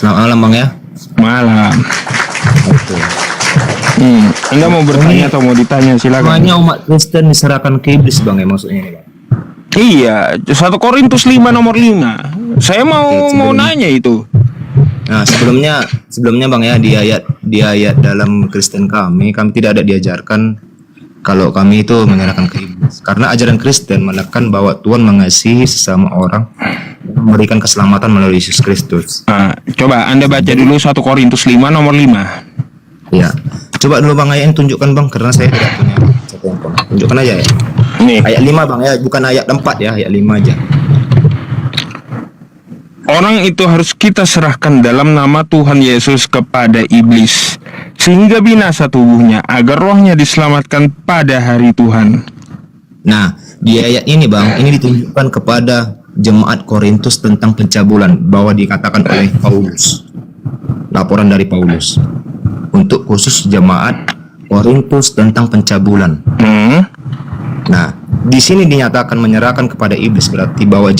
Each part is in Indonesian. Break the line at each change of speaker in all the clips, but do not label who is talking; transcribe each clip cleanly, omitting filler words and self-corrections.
Selamat malam Bang ya.
Malam.
Betul.
Anda mau bertanya atau mau ditanya, silakan.
Semuanya umat Kristen diserahkan ke iblis Bang ya, maksudnya ini Bang.
Iya, 1 Korintus 5 nomor 5. Saya mau nanya itu.
Nah, sebelumnya Bang ya, di ayat dalam Kristen kami tidak ada diajarkan kalau kami itu menyerahkan ke iblis. Karena ajaran Kristen menekan bahwa Tuhan mengasihi sesama orang, memberikan keselamatan melalui Yesus Kristus.
Coba Anda baca dulu 1 Korintus 5 nomor 5.
Ya. Coba dulu Bang ayat ini tunjukkan Bang, karena saya tidak punya satu handphone. Tunjukkan aja ya.
Nih,
Ayat 5 Bang ya, bukan ayat 4 ya, ayat 5 aja.
orang itu harus kita serahkan dalam nama Tuhan Yesus kepada iblis, sehingga binasa tubuhnya, agar rohnya diselamatkan pada hari Tuhan.
Nah, di ayat ini Bang, ini ditunjukkan kepada jemaat Korintus tentang pencabulan, bahwa dikatakan oleh Paulus. Laporan dari Paulus untuk khusus jemaat Korintus tentang pencabulan. Nah, di sini dinyatakan menyerahkan kepada iblis, berarti bahwa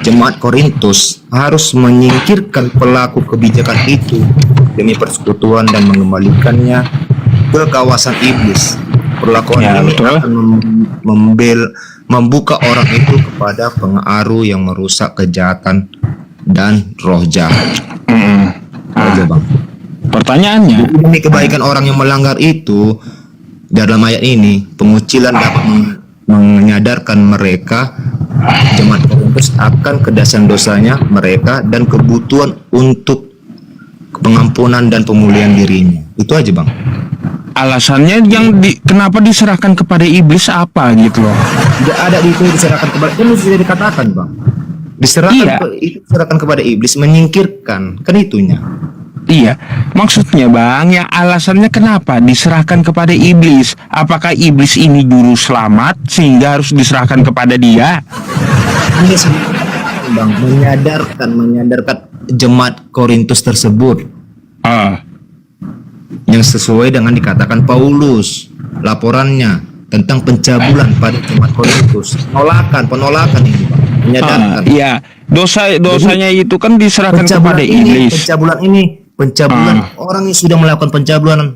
jemaat Korintus harus menyingkirkan pelaku kebijakan itu demi persekutuan dan mengembalikannya ke kawasan iblis. Perlakuan ini
betul.
akan membuka orang itu kepada pengaruh yang merusak kejahatan dan roh jahat. Aja Bang.
Pertanyaannya,
Demi kebaikan orang yang melanggar itu, dalam ayat ini pengucilan dapat menyadarkan mereka jemaat Korintus akan kedasan dosanya mereka dan kebutuhan untuk pengampunan dan pemulihan dirinya. Itu aja Bang.
alasannya kenapa diserahkan kepada iblis apa gitu loh?
Tidak ada di itu diserahkan kepada, kan sudah dikatakan Bang. Diserahkan kepada iblis, menyingkirkan, kan itunya.
Iya, maksudnya Bang, yang alasannya kenapa diserahkan kepada iblis? Apakah iblis ini juru selamat sehingga harus diserahkan kepada dia?
Ini sebenarnya Bang, menyadarkan jemaat Korintus tersebut yang sesuai dengan dikatakan Paulus laporannya tentang pencabulan pada jemaat Korintus. Penolakan ini Bang, menyadarkan.
Iya, dosanya itu kan diserahkan kepada iblis.
Pencabulan orang yang sudah melakukan pencabulan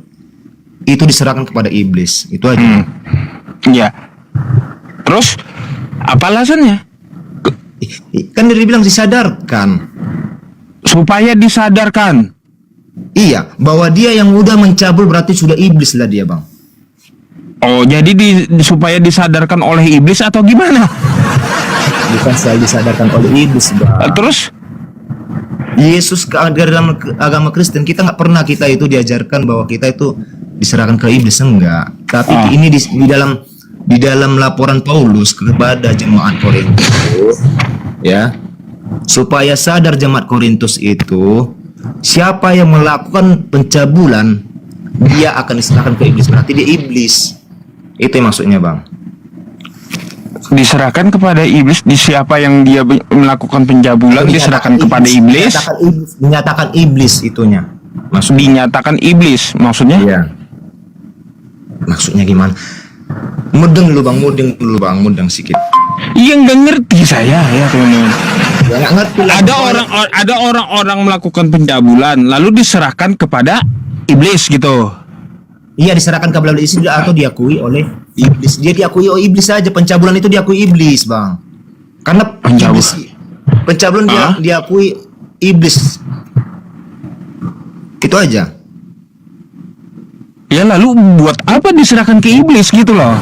itu diserahkan kepada iblis. Itu aja.
Iya. Terus apa alasannya?
Kan dia bilang disadarkan.
Supaya disadarkan.
Iya, bahwa dia yang udah mencabul berarti sudah iblis lah dia Bang.
Oh, jadi supaya disadarkan oleh iblis atau gimana?
Bukan saya disadarkan oleh iblis Bang.
Terus
Yesus dalam agama Kristen kita nggak pernah kita itu diajarkan bahwa kita itu diserahkan ke iblis, enggak. Tapi ini di dalam laporan Paulus kepada jemaat Korintus, ya, supaya sadar jemaat Korintus itu siapa yang melakukan pencabulan dia akan diserahkan ke iblis, berarti dia iblis. Itu yang maksudnya Bang.
Diserahkan kepada iblis, di siapa yang dia melakukan pencabulan diserahkan kepada iblis.
Dinyatakan iblis itunya.
Dinyatakan iblis, maksudnya?
Iya. Maksudnya gimana? Mudeng Bang, sedikit.
Iya, nggak ngerti saya ya teman-teman.
Ya, nggak ngerti lah.
Ada orang-orang melakukan pencabulan lalu diserahkan kepada iblis gitu.
Iya, diserahkan kepada iblis atau diakui oleh iblis. Dia diakui oleh iblis saja, pencabulan itu diakui iblis Bang. Karena pencabulan diakui iblis. Itu aja. Ya
lalu buat apa diserahkan ke iblis gitu loh?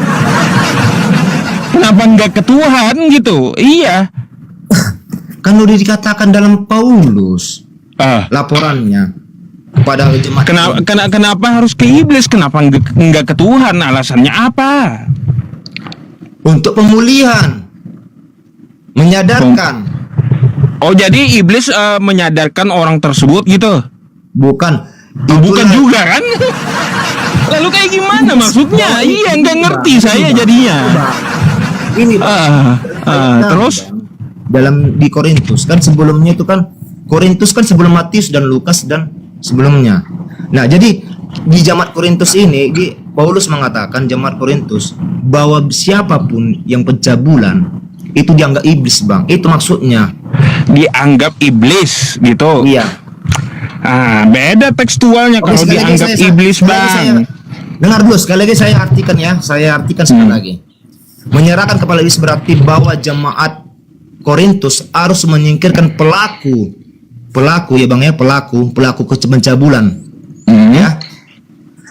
Kenapa nggak ke Tuhan gitu? Iya.
Kan udah dikatakan dalam Paulus laporannya kepada jemaat.
Kenapa harus ke iblis? Kenapa nggak ke Tuhan? Alasannya apa?
Untuk pemulihan, menyadarkan.
Oh, jadi iblis menyadarkan orang tersebut gitu?
Bukan.
Bukan juga kan? Lalu kayak gimana maksudnya? Iya, nggak ngerti saya jadinya.
Ini
terus
dalam di Korintus kan sebelumnya itu kan Korintus kan sebelum Matius dan Lukas dan sebelumnya. Nah, jadi di jemaat Korintus ini Paulus mengatakan jemaat Korintus bahwa siapapun yang pencabulan itu dianggap iblis Bang. Itu maksudnya.
Dianggap iblis gitu.
Iya.
Beda tekstualnya
Oke,
kalau
sekali lagi
dianggap iblis,
sekali lagi
Bang.
dengar dulu, sekali lagi saya artikan ya. Saya artikan sekali lagi. Menyerahkan kepada iblis berarti bahwa jemaat Korintus harus menyingkirkan pelaku ya Bang ya, pelaku pencabulan. Ya.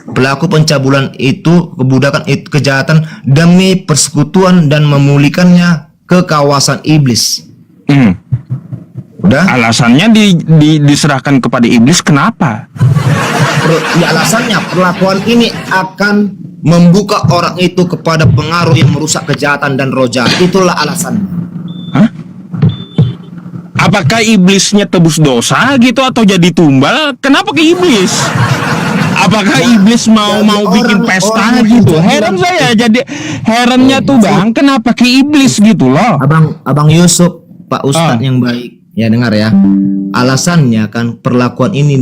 Pelaku pencabulan itu, kebudakan itu, kejahatan demi persekutuan dan memulihkannya ke kawasan iblis. Udah?
Alasannya diserahkan kepada iblis, kenapa?
Ya alasannya perlakuan ini akan membuka orang itu kepada pengaruh yang merusak kejahatan dan roh jahat. Itulah alasannya.
Hah? Apakah iblisnya tebus dosa gitu atau jadi tumbal? Kenapa ke iblis? Apakah iblis mau bikin pesta gitu? Heran saya, jadi herannya tuh Bang, kenapa ke iblis gitu loh?
Abang Yusuf, Pak Ustadz yang baik. Ya dengar ya. Alasannya kan perlakuan ini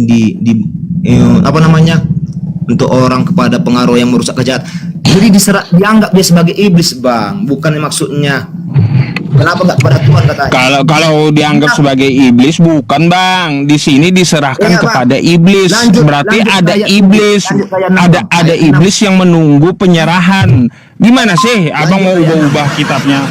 untuk orang kepada pengaruh yang merusak kejahatan. Jadi dianggap dia sebagai iblis, Bang. Bukan maksudnya. Kenapa nggak kepada Tuhan katanya?
Kalau dianggap sebagai iblis, bukan Bang. Di sini diserahkan kepada iblis. Berarti ada iblis, ada iblis yang menunggu penyerahan. Gimana sih, Abang mau ubah-ubah kitabnya?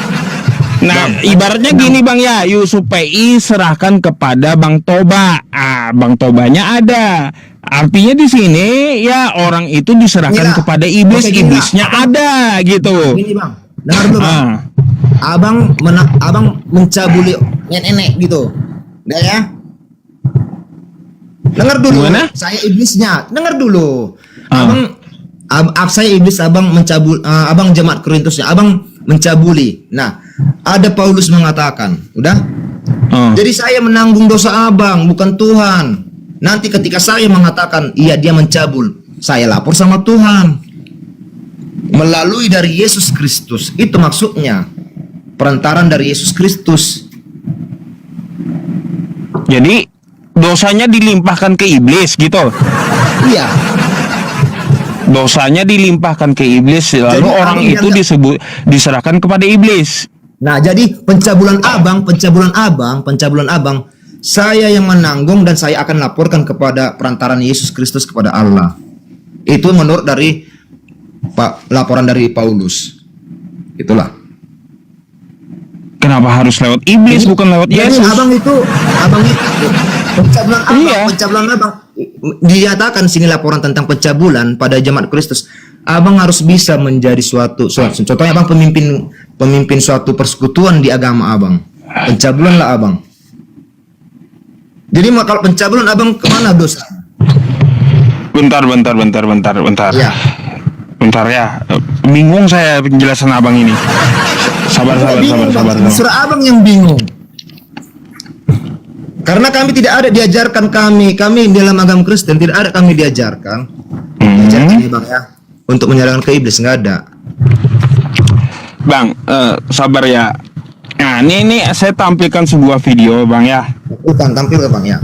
Nah, ibaratnya gini Bang ya, Yusuf PI serahkan kepada Bang Toba. Bang Tobanya ada. Artinya di sini ya orang itu diserahkan kepada iblis, iblisnya ada gitu.
Gini Bang, dengar dulu Bang. Abang mencabuli nenek gitu. Udah ya? Dengar dulu.
Gimana?
Saya iblisnya. Dengar dulu. Saya iblis, abang jemaat Korintusnya, abang mencabuli. Nah, ada Paulus mengatakan, udah? Jadi saya menanggung dosa abang, bukan Tuhan. Nanti ketika saya mengatakan, iya dia mencabul, saya lapor sama Tuhan. Melalui dari Yesus Kristus, itu maksudnya. Perantaran dari Yesus Kristus.
Jadi, dosanya dilimpahkan ke iblis gitu?
Iya.
Dosanya dilimpahkan ke iblis, lalu jadi, orang itu diserahkan kepada iblis.
Nah, jadi pencabulan abang, saya yang menanggung dan saya akan laporkan kepada perantaran Yesus Kristus kepada Allah. Itu menurut dari laporan dari Paulus. Itulah.
Kenapa harus lewat iblis bukan lewat Yesus?
Abang itu pencabulan abang. Dinyatakan sini laporan tentang pencabulan pada jemaat Kristus. Abang harus bisa menjadi suatu contohnya abang pemimpin suatu persekutuan di agama abang. Pencabulanlah abang. Jadi kalau pencabulan abang kemana dosa?
Bentar.
Ya.
Bentar ya. Bingung saya penjelasan abang ini. Sabar.
Surah abang yang bingung. Karena kami tidak ada diajarkan kami dalam agama Kristen tidak ada kami diajarkan. Diajarkan ya Bang ya. Untuk menyerahkan ke iblis nggak ada.
Bang, sabar ya. Nah, ini saya tampilkan sebuah video Bang ya.
Bukan tampil Bang ya.